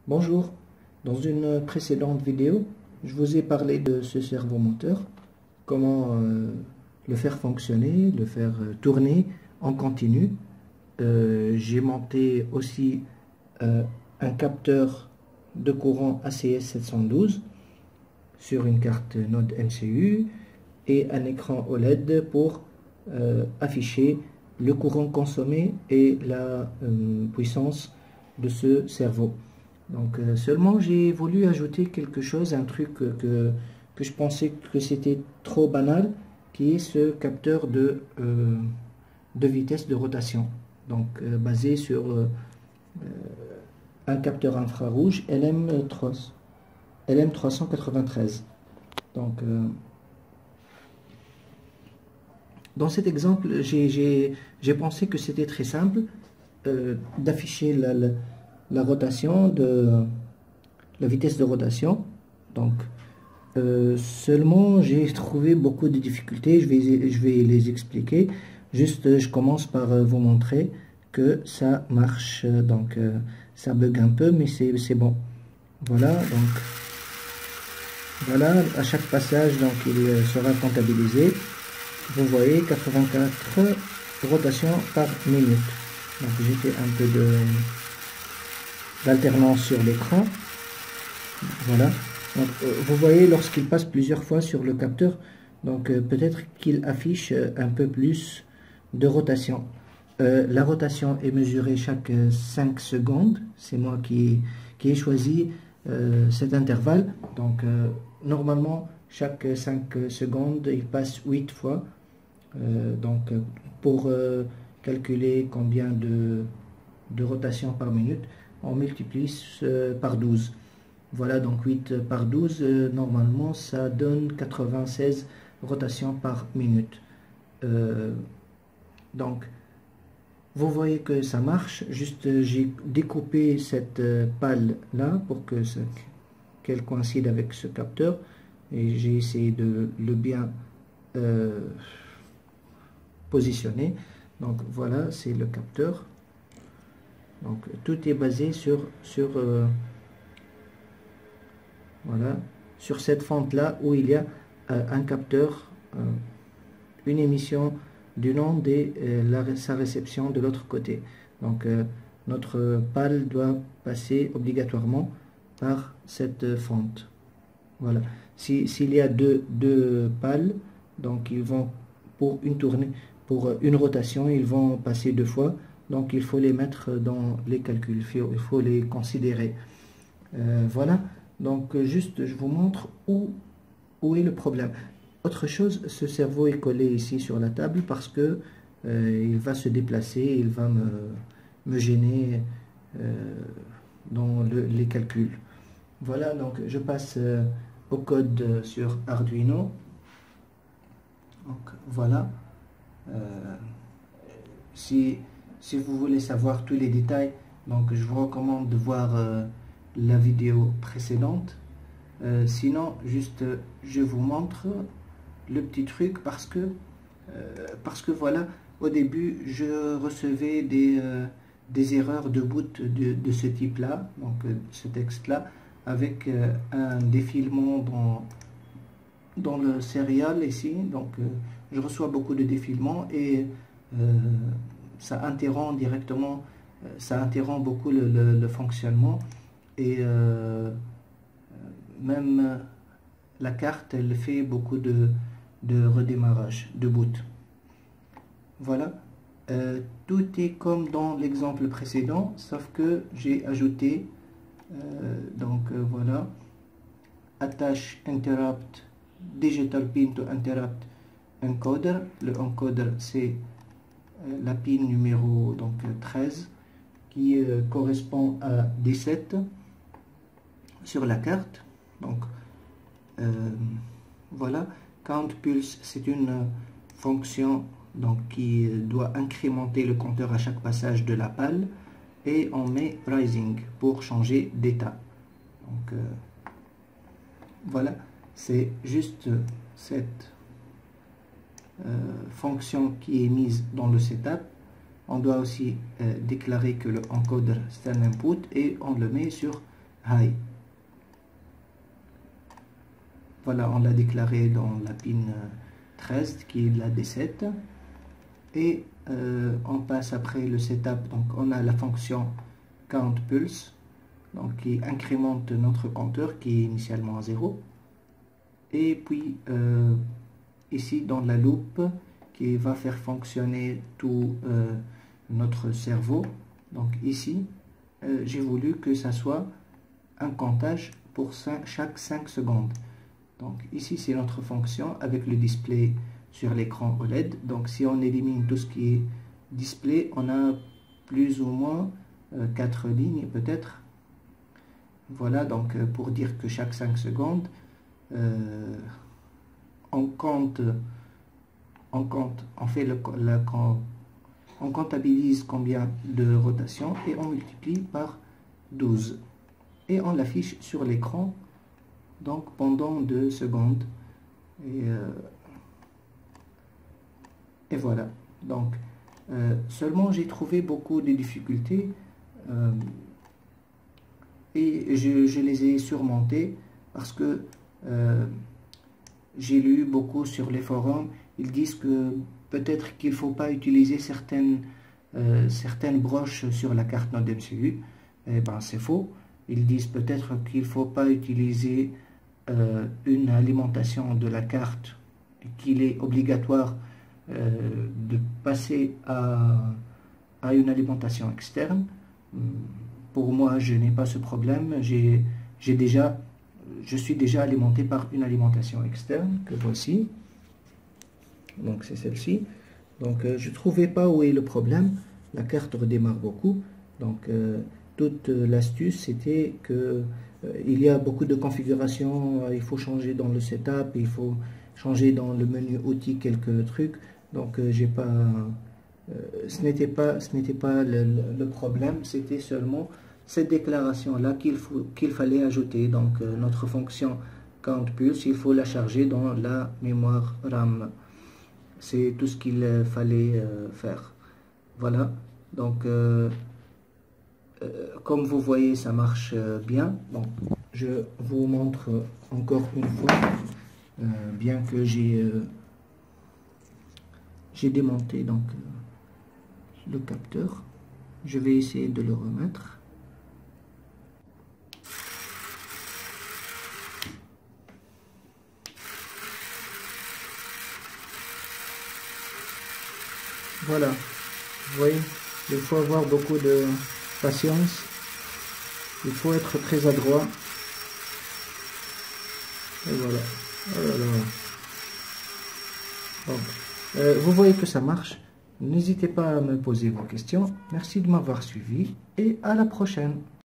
Bonjour, dans une précédente vidéo, je vous ai parlé de ce servomoteur, comment le faire fonctionner, le faire tourner en continu. J'ai monté aussi un capteur de courant ACS 712 sur une carte Node MCU et un écran OLED pour afficher le courant consommé et la puissance de ce servo. Donc seulement j'ai voulu ajouter quelque chose, un truc que je pensais que c'était trop banal, qui est ce capteur de vitesse de rotation. Donc basé sur un capteur infrarouge LM393. Donc dans cet exemple, j'ai pensé que c'était très simple d'afficher la rotation la vitesse de rotation. Donc seulement j'ai trouvé beaucoup de difficultés. Je vais les expliquer. Juste je commence par vous montrer que ça marche. Donc ça bug un peu, mais c'est bon. Voilà, donc voilà, à chaque passage donc il sera comptabilisé. Vous voyez 84 rotations par minute. Donc j'ai fait un peu d'alternance sur l'écran. Voilà. Donc, vous voyez lorsqu'il passe plusieurs fois sur le capteur, donc peut-être qu'il affiche un peu plus de rotation. La rotation est mesurée chaque 5 secondes. C'est moi qui ai choisi cet intervalle. Donc normalement chaque 5 secondes il passe 8 fois. Donc pour calculer combien de rotations par minute, on multiplie par 12. Voilà, donc 8 par 12, normalement ça donne 96 rotations par minute. Donc vous voyez que ça marche. Juste j'ai découpé cette pale là pour qu'elle coïncide avec ce capteur, et j'ai essayé de le bien positionner. Donc voilà, c'est le capteur. Donc tout est basé sur voilà, sur cette fente là où il y a un capteur, une émission d'une onde et sa réception de l'autre côté. Donc notre pale doit passer obligatoirement par cette fente. Voilà. S'il y a deux pales, donc ils vont pour une tournée, pour une rotation, ils vont passer 2 fois. Donc il faut les mettre dans les calculs, il faut les considérer. Voilà. Donc juste je vous montre où est le problème. Autre chose, ce servo est collé ici sur la table parce que il va se déplacer, il va me gêner dans les calculs. Voilà, donc je passe au code sur Arduino. Donc voilà. Si vous voulez savoir tous les détails, donc je vous recommande de voir la vidéo précédente. Sinon, juste je vous montre le petit truc parce que voilà, au début je recevais des erreurs de boot de ce type là, donc ce texte là, avec un défilement dans le serial ici. Donc je reçois beaucoup de défilements et ça interrompt directement, ça interrompt beaucoup le fonctionnement, et même la carte elle fait beaucoup de redémarrage, de boot. Voilà, tout est comme dans l'exemple précédent, sauf que j'ai ajouté voilà, attache interrupt digital pin to interrupt encoder. Le encoder c'est la pin numéro donc 13 qui correspond à 17 sur la carte. Donc voilà, count pulse c'est une fonction donc qui doit incrémenter le compteur à chaque passage de la pale, et on met rising pour changer d'état. Donc voilà, c'est juste cette fonction qui est mise dans le setup. On doit aussi déclarer que le encoder c'est un input et on le met sur high. Voilà, on l'a déclaré dans la pin 13 qui est la D7. Et on passe après le setup. Donc on a la fonction count pulse, donc qui incrémente notre compteur qui est initialement à 0. Et puis ici dans la loupe qui va faire fonctionner tout notre cerveau. Donc ici j'ai voulu que ça soit un comptage pour chaque 5 secondes. Donc ici c'est notre fonction avec le display sur l'écran OLED. Donc si on élimine tout ce qui est display, on a plus ou moins 4 lignes peut-être. Voilà, donc pour dire que chaque 5 secondes on comptabilise combien de rotations et on multiplie par 12 et on l'affiche sur l'écran donc pendant 2 secondes et voilà. Donc seulement j'ai trouvé beaucoup de difficultés et je les ai surmontées parce que j'ai lu beaucoup sur les forums. Ils disent que peut-être qu'il ne faut pas utiliser certaines broches sur la carte Node MCU. Eh ben, c'est faux. Ils disent peut-être qu'il ne faut pas utiliser une alimentation de la carte, qu'il est obligatoire de passer à une alimentation externe. Pour moi, je n'ai pas ce problème. Je suis déjà alimenté par une alimentation externe que voici. Donc c'est celle-ci. Donc je ne trouvais pas où est le problème. La carte redémarre beaucoup. Donc toute l'astuce c'était que il y a beaucoup de configurations. Il faut changer dans le setup, il faut changer dans le menu outils quelques trucs. Donc ce n'était pas le problème. C'était seulement cette déclaration là qu'il fallait ajouter. Donc notre fonction count pulse, il faut la charger dans la mémoire RAM. C'est tout ce qu'il fallait faire. Voilà, donc comme vous voyez ça marche bien. Donc je vous montre encore une fois, bien que j'ai démonté donc le capteur. Je vais essayer de le remettre. Voilà, vous voyez, il faut avoir beaucoup de patience, il faut être très adroit. Et voilà, oh là là. Donc, vous voyez que ça marche. N'hésitez pas à me poser vos questions. Merci de m'avoir suivi et à la prochaine.